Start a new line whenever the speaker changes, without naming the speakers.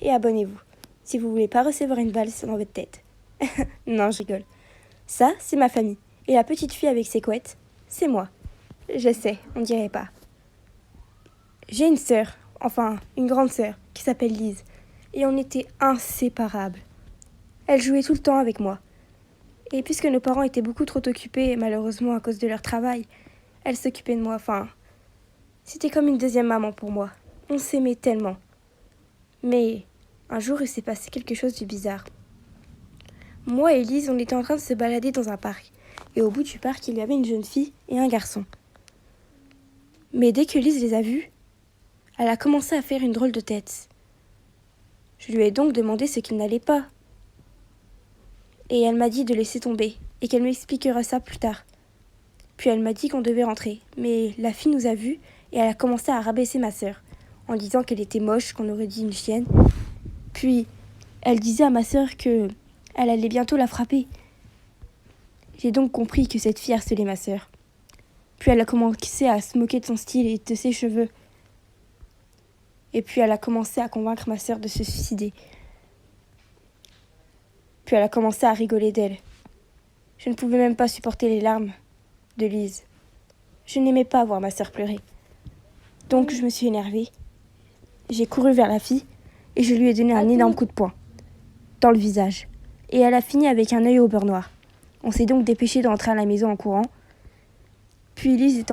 et abonnez-vous, si vous voulez pas recevoir une balle dans votre tête. Non, je rigole. Ça, c'est ma famille. Et la petite fille avec ses couettes, c'est moi. Je sais, on dirait pas. J'ai une sœur, enfin, une grande sœur, qui s'appelle Lise. Et on était inséparables. Elle jouait tout le temps avec moi. Et puisque nos parents étaient beaucoup trop occupés, malheureusement à cause de leur travail, elle s'occupait de moi, enfin... C'était comme une deuxième maman pour moi. On s'aimait tellement. Mais un jour, il s'est passé quelque chose de bizarre. Moi et Lise, on était en train de se balader dans un parc. Et au bout du parc, il y avait une jeune fille et un garçon. Mais dès que Lise les a vus, elle a commencé à faire une drôle de tête. Je lui ai donc demandé ce qu'il n'allait pas. Et elle m'a dit de laisser tomber et qu'elle m'expliquera ça plus tard. Puis elle m'a dit qu'on devait rentrer. Mais la fille nous a vus et elle a commencé à rabaisser ma sœur en disant qu'elle était moche, qu'on aurait dit une chienne. Puis elle disait à ma sœur que elle allait bientôt la frapper. J'ai donc compris que cette fille harcelait ma sœur. Puis elle a commencé à se moquer de son style et de ses cheveux. Et puis elle a commencé à convaincre ma sœur de se suicider. Puis elle a commencé à rigoler d'elle. Je ne pouvais même pas supporter les larmes de Lise. Je n'aimais pas voir ma sœur pleurer. Donc je me suis énervée. J'ai couru vers la fille et je lui ai donné un énorme coup de poing dans le visage. Et elle a fini avec un œil au beurre noir. On s'est donc dépêché de rentrer à la maison en courant. Puis Lise est